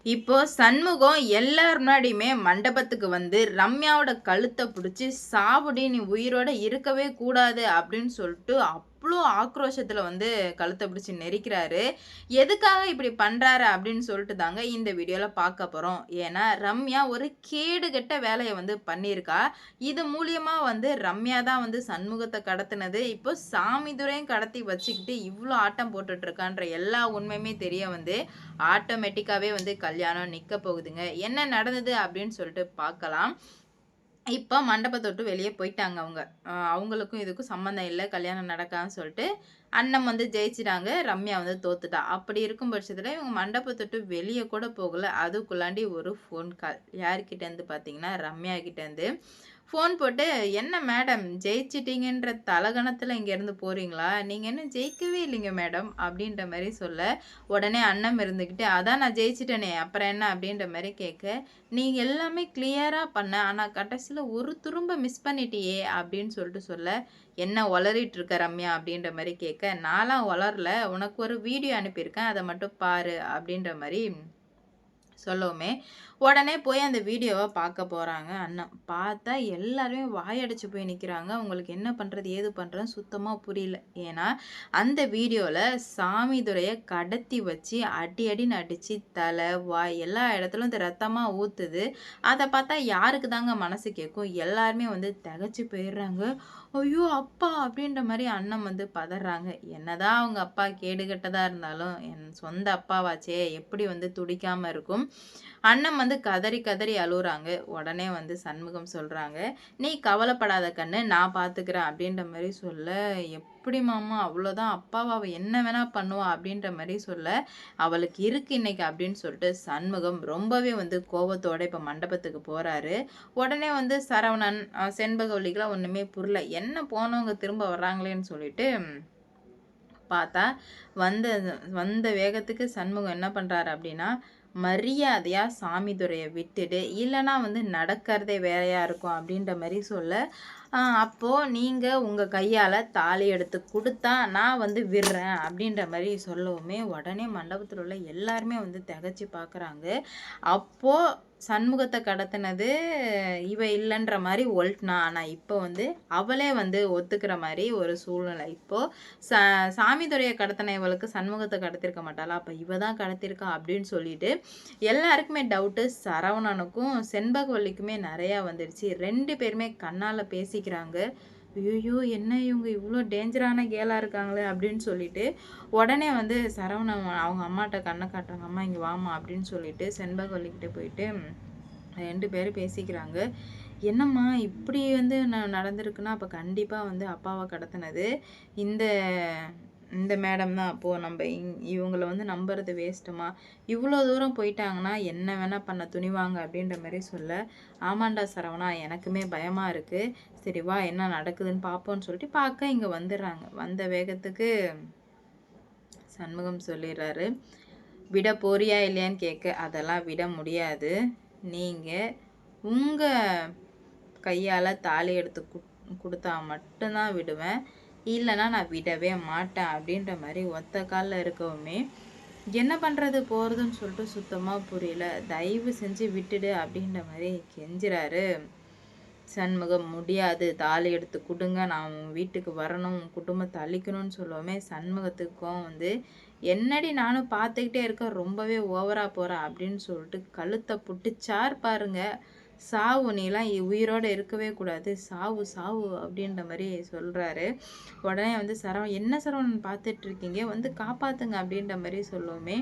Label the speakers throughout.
Speaker 1: இப்போ சண்முகம் எல்லார் முன்னாடியுமே மண்டபத்துக்கு வந்து ரம்யாவோட கழுத்தை பிடிச்சி சாவுடி நீ உயிரோட இருக்கவே கூடாது அப்படின்னு சொல்லிட்டு அவ்வளோ ஆக்ரோஷத்தில் வந்து கழுத்தை பிடிச்சி நெரிக்கிறாரு. எதுக்காக இப்படி பண்ணுறாரு அப்படின்னு சொல்லிட்டு தாங்க இந்த வீடியோவில் பார்க்க போகிறோம். ஏன்னா ரம்யா ஒரு கேடுகெட்ட வேலையை வந்து பண்ணியிருக்கா. இது மூலியமாக வந்து ரம்யா தான் வந்து சண்முகத்தை கடத்தினது. இப்போ சாமிதுரையும் கடத்தி வச்சுக்கிட்டு இவ்வளோ ஆட்டம் போட்டுட்ருக்கான்ற எல்லா உண்மையுமே தெரிய வந்து ஆட்டோமேட்டிக்காவே வந்து கல்யாணம் நிக்க போகுதுங்க. என்ன நடந்தது அப்படின்னு சொல்லிட்டு பார்க்கலாம். இப்ப மண்டபத்த விட்டு வெளிய போயிட்டாங்க அவங்க. அவங்களுக்கும் இதுக்கும் சம்மந்தம் இல்ல. கல்யாணம் நடக்காதுன்னு சொல்லிட்டு அண்ணன் வந்து ஜெயிச்சுட்டாங்க. ரம்யா வந்து தோத்துட்டா. அப்படி இருக்கும் பட்சத்துல இவங்க மண்டபத்த விட்டு வெளிய கூட போகல. அதுக்குள்ளாண்டி ஒரு ஃபோன் கால். யார்கிட்டேருந்து பார்த்தீங்கன்னா, ரம்யா கிட்டேருந்து. ஃபோன் போட்டு, "என்ன மேடம் ஜெயிச்சிட்டீங்கன்ற தலகணத்துல இங்கேருந்து போறீங்களா? நீங்க இன்னும் ஜெயிக்கவே இல்லைங்க மேடம்" அப்படின்ற மாரி சொல்ல, உடனே அண்ணன் இருந்துக்கிட்டு, "அதான் நான் ஜெயிச்சுட்டேனே, அப்புறம் என்ன?" அப்படின்ற மாரி கேட்க, "நீ எல்லாமே கிளியரா பண்ண. ஆனா கடைசில ஒரு துரும்ப மிஸ் பண்ணிட்டியே" அப்படின்னு சொல்லிட்டு சொல்ல, "என்ன ஒளறிட்டு இருக்க ரம்யா?" அப்படின்ற மாரி கேட்க, "நான்லாம் ஒளரல. உனக்கு ஒரு வீடியோ அனுப்பியிருக்கேன். அத மட்டும் பாரு" அப்படின்ற மாரி சொல்லவுமே, உடனே போய் அந்த வீடியோவ பார்க்க போறாங்க அண்ணன். பார்த்தா எல்லாருமே வாயடைச்சு போய் நிக்கிறாங்க. அவங்களுக்கு என்ன பண்றது, ஏது பண்றதுன்னு சுத்தமா புரியல. ஏன்னா, அந்த வீடியோல சாமிதுரைய கடத்தி வச்சு அடி அடின்னு அடிச்சு தலை, வாய் எல்லா இடத்துலயும் இந்த ரத்தமா ஊத்துது. அத பார்த்தா யாருக்கு தாங்க மனசு கேட்கும்? எல்லாருமே வந்து திகைச்சு போயிடுறாங்க. ஐயோ! அப்பா! அப்படின்ற மாரி அண்ணன் வந்து பதறாங்க. என்னதான் அவங்க அப்பா கேடுகெட்டதா இருந்தாலும், என் சொந்த அப்பாவாச்சே! எப்படி வந்து துடிக்காம இருக்கும்? அண்ணன் வந்து கதறி கதறி அழுவுறாங்க. உடனே வந்து சண்முகம் சொல்றாங்க, "நீ கவலைப்படாத கண்ணு, நான் பார்த்துக்கிறேன்" அப்படின்ற மாரி சொல்ல, "எப்படி மாமா அவ்வளோதான் அப்பாவ அவ என்ன வேணா பண்ணுவா" அப்படின்ற மாரி சொல்ல, "அவளுக்கு இருக்கு இன்னைக்கு" அப்படின்னு சொல்லிட்டு சண்முகம் ரொம்பவே வந்து கோவத்தோட இப்ப மண்டபத்துக்கு போறாரு. உடனே வந்து சரவணன், செண்பகவல்லிக்குலாம் ஒண்ணுமே புரியல. என்ன போனவங்க திரும்ப வர்றாங்களேன்னு சொல்லிட்டு பார்த்தா, வந்த வந்த வேகத்துக்கு சண்முகம் என்ன பண்றாரு அப்படின்னா, மரியாதையா சாமிதுரைய விட்டுடு, இல்லன்னா வந்து நடக்கிறதே வேறையா இருக்கும் அப்படின்ற மாரி சொல்ல, அப்போ நீங்க உங்க கையால தாலி எடுத்து குடுத்தா, நான் வந்து விடுறேன் அப்படின்ற மாரி சொல்லவுமே, உடனே மண்டபத்துல உள்ள எல்லாருமே வந்து திகைச்சு பார்க்குறாங்க. அப்போ சண்முகத்த கடத்துனது இவ இல்லன்ற மாரி ஒல்ட்னா. ஆனா இப்போ வந்து அவளே வந்து ஒத்துக்கிற மாரி ஒரு சூழ்நிலை. இப்போ ச சாமிதுரைய கடத்தின இவளுக்கு சண்முகத்த கடத்தியிருக்க மாட்டாளா? அப்ப இவ தான் கடத்தியிருக்கா அப்படின்னு சொல்லிட்டு எல்லாருக்குமே டவுட்டு. சரவணனுக்கும், செண்பகவல்லிக்குமே நெறையா வந்துடுச்சு. 2 பேருமே கண்ணால பேசிக்கிறாங்க. ஐய்யய்யோ! என்ன இவங்க இவ்ளோ டேஞ்சரான கேலா இருக்காங்களே! அப்படின்னு சொல்லிட்டு, உடனே வந்து சரவணன் அவங்க அம்மாட்ட கண்ண காட்டுறாங்க. "அம்மா இங்க வாம்மா" அப்படின்னு சொல்லிட்டு செண்பகவல்லிகிட்ட போயிட்டு 2 பேரும் பேசிக்கிறாங்க. "என்னம்மா இப்படி வந்து நடந்திருக்குன்னா, அப்ப கண்டிப்பா வந்து அப்பாவ கடத்துனது இந்த இந்த மேடம் தான். அப்போ நம்ப இவங்கள வந்து நம்புறது வேஸ்ட்டுமா. இவ்ளோ தூரம் போயிட்டாங்கன்னா, என்ன வேணா பண்ண துணிவாங்க" அப்படின்ற மாரி சொல்ல, "ஆமாண்டா சரவணா, எனக்குமே பயமா இருக்கு. சரி வா என்ன நடக்குதுன்னு பார்ப்போம்ன்னு" சொல்லிட்டு பார்க்க இங்க வந்துடுறாங்க. வந்த வேகத்துக்கு சண்முகம் சொல்லிடுறாரு, "விட போறியா இல்லையான்னு" கேட்க, "அதெல்லாம் விட முடியாது. நீங்க உங்க கையால தாலி எடுத்து குடுத்தா மட்டும் தான் விடுவேன். இல்லன்னா நான் விடவே மாட்டேன்" அப்படின்ற மாரி ஒத்த கால்ல இருக்கவுமே, என்ன பண்றது போறதுன்னு சொல்லிட்டு சுத்தமா புரியல. "தயவு செஞ்சு விட்டுடு" அப்படின்ற மாரி கெஞ்சுறாரு. சண்முகம், "முடியாது. தாலி எடுத்து குடுங்க. நான் உன் வீட்டுக்கு வரணும். உன் குடும்பத்த அழிக்கணும்னு" சொல்லவுமே சண்முகத்துக்கு கோவம் வந்து, "என்னடி நானும் பார்த்துக்கிட்டே இருக்கேன். ரொம்பவே ஓவரா போற" அப்படின்னு சொல்லிட்டு கழுத்த புடிச்சார் பாருங்க. "சாவு நீலாம் உயிரோட இருக்கவே கூடாது. சாவு சாவு" அப்படின்ற மாரி சொல்றாரு. உடனே வந்து "என்ன சரவணன் பார்த்துட்டு இருக்கீங்க? வந்து காப்பாத்துங்க" அப்படின்ற மாரி சொல்லவுமே,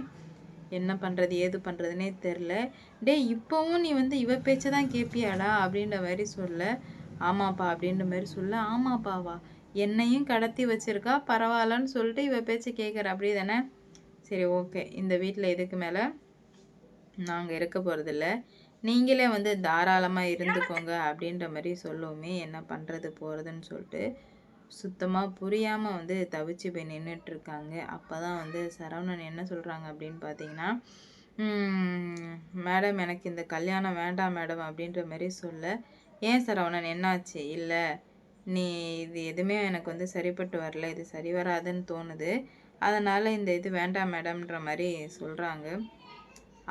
Speaker 1: என்ன பண்றது, ஏது பண்றதுன்னே தெரியல. "டேய் இப்பவும் நீ வந்து இவ பேச்ச தான் கேட்பியாடா?" அப்படின்ற மாரி சொல்ல, "ஆமாப்பா" அப்படின்ற மாரி சொல்ல, "ஆமாப்பாவா? என்னையும் கடத்தி வச்சிருக்கா, பரவாயில்லன்னு சொல்லிட்டு இவ பேச்ச கேட்குற அப்படிதானே? சரி ஓகே. இந்த வீட்ல இதுக்கு மேல நாங்க இருக்க போறதில்ல. நீங்களே வந்து தாராளமா இருந்துக்கோங்க" அப்படின்ற மாரி சொல்லவுமே, என்ன பண்றது போறதுன்னு சொல்லிட்டு சுத்தமா புரியாம வந்து தவிச்சு போய் நின்னுட்டு இருக்காங்க. அப்பதான் வந்து சரவணன் என்ன சொல்றாங்க அப்படின்னு பார்த்தீங்கன்னா, மேடம் எனக்கு இந்த கல்யாணம் வேண்டாம் மேடம்" அப்படின்ற மாரி சொல்ல, "ஏன் சரவணன் என்னாச்சு?" "இல்ல, நீ இது எதுவுமே எனக்கு வந்து சரிப்பட்டு வரல. இது சரி வராதுன்னு தோணுது. அதனால இந்த இது வேண்டாம் மேடம்ன்ற" மாரி சொல்றாங்க.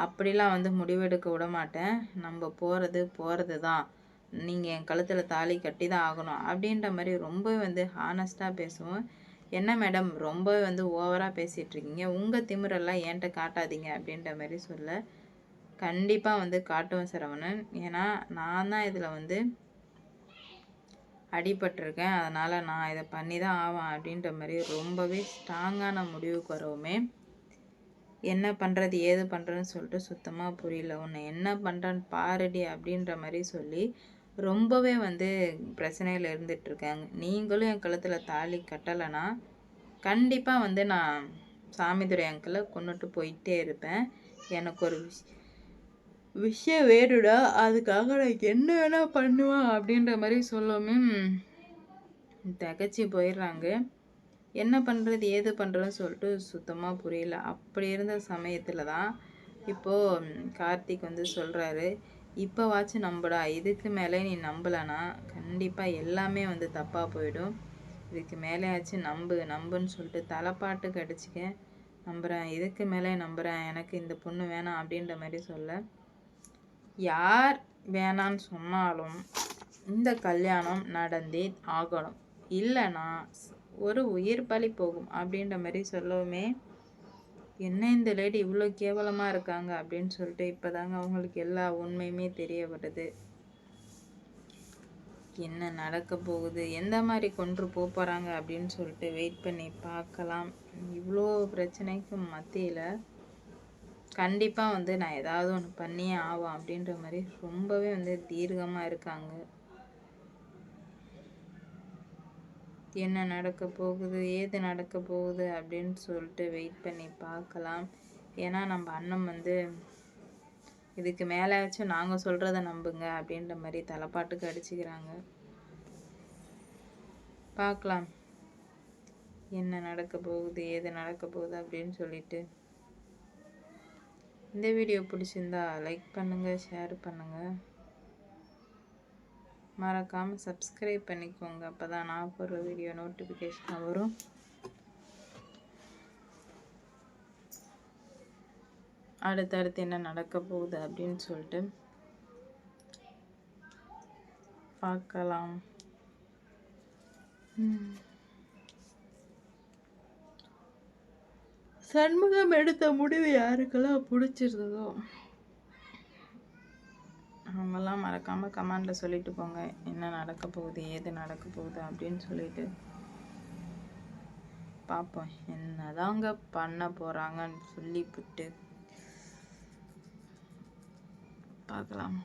Speaker 1: அப்படிலாம் வந்து முடிவெடுக்க விட மாட்டேன். நம்ம போகிறது தான். நீங்கள் என் கழுத்தில் தாலி கட்டி தான் ஆகணும் அப்படின்ற மாதிரி ரொம்ப வந்து ஹானஸ்ட்டாக பேசுவோம். என்ன மேடம் ரொம்ப வந்து ஓவராக பேசிகிட்ருக்கீங்க, உங்கள் திமிரெல்லாம் என்கிட்ட காட்டாதீங்க அப்படின்ற மாதிரி சொல்ல, கண்டிப்பாக வந்து காட்டுவேன் சரவணன். ஏன்னா நான் தான் இதில் வந்து அடிபட்டிருக்கேன். அதனால் நான் இதை பண்ணி தான் ஆவேன் அப்படின்ற மாதிரி ரொம்பவே ஸ்ட்ராங்கான முடிவுக்கு வரவுமே, என்ன பண்ணுறது ஏது பண்ணுறதுன்னு சொல்லிட்டு சுத்தமாக புரியல. உன்னை என்ன பண்ணுறேன்னு பாருடி அப்படின்ற மாதிரி சொல்லி ரொம்பவே வந்து பிரச்சனையில் இருந்துகிட்ருக்காங்க. நீங்களும் என் கழுத்தில் தாலி கட்டலைன்னா கண்டிப்பாக வந்து நான் சாமிதுரை அங்கிளை கொண்டுட்டு போயிட்டே இருப்பேன். எனக்கு ஒரு விஷயம் வேணுடா, அதுக்காக நான் என்ன வேணா பண்ணுவேன் அப்படின்ற மாதிரி சொல்லவுமே திகச்சு போயிடுறாங்க. என்ன பண்ணுறது ஏது பண்ணுறதுன்னு சொல்லிட்டு சுத்தமாக புரியல. அப்படி இருந்த சமயத்தில் தான் இப்போது கார்த்திக் வந்து சொல்கிறாரு, இப்போவாச்சும் நம்புடா, இதுக்கு மேலே நீ நம்பலைன்னா கண்டிப்பாக எல்லாமே வந்து தப்பாக போயிடும். இதுக்கு மேலேயாச்சும் நம்புன்னு சொல்லிட்டு தலைப்பாட்டுக்கு அடிச்சுக்க நம்புகிறேன், இதுக்கு மேலே நம்புகிறேன், எனக்கு இந்த பொண்ணு வேணாம் அப்படின்ற மாதிரி சொல்ல, யார் வேணான்னு சொன்னாலும் இந்த கல்யாணம் நடந்தே ஆகணும், இல்லைன்னா ஒரு உயிர் பலி போகும் அப்படின்ற மாதிரி சொல்லவுமே, என்ன இந்த லேடி இவ்வளோ கேவலமாக இருக்காங்க அப்படின்னு சொல்லிட்டு இப்போதாங்க அவங்களுக்கு எல்லா உண்மையுமே தெரிய வருது. என்ன நடக்க போகுது, எந்த மாதிரி கொண்டு போகிறாங்க அப்படின்னு சொல்லிட்டு வெயிட் பண்ணி பார்க்கலாம். இவ்வளோ பிரச்சனைக்கு மத்தியில் கண்டிப்பாக வந்து நான் ஏதாவது ஒன்று பண்ணியே ஆவேன் அப்படின்ற மாதிரி ரொம்பவே வந்து தீர்க்கமாக இருக்காங்க. என்ன நடக்க போகுது ஏது நடக்க போகுது அப்படின்னு சொல்லிட்டு வெயிட் பண்ணி பார்க்கலாம். ஏன்னா நம்ம அண்ணன் வந்து இதுக்கு மேலேயாச்சும் நாங்கள் சொல்கிறத நம்புங்க அப்படின்ற மாதிரி தலைப்பாட்டுக்கு அடிச்சுக்கிறாங்க. பார்க்கலாம் என்ன நடக்க போகுது ஏது நடக்க போகுது அப்படின்னு சொல்லிட்டு. இந்த வீடியோ பிடிச்சிருந்தா லைக் பண்ணுங்கள், ஷேர் பண்ணுங்கள், மறக்காமல் சப்ஸ்கிரைப் பண்ணிக்கோங்க. அப்போ தான் நான் போடுற வீடியோ நோட்டிஃபிகேஷன் வரும். அடுத்தடுத்து என்ன நடக்க போகுது அப்படின்னு சொல்லிட்டு பார்க்கலாம். சண்முகம் எடுத்த முடிவு யாருக்கெல்லாம் பிடிச்சிருந்ததோ அவங்கெல்லாம் மறக்காமல் கமெண்டில் சொல்லிட்டு போங்க, என்ன நடக்க போகுது ஏது நடக்க போகுது அப்படின்னு சொல்லிட்டு பார்ப்போம். என்னதாங்க பண்ண போகிறாங்கன்னு சொல்லிவிட்டு பார்க்கலாம்.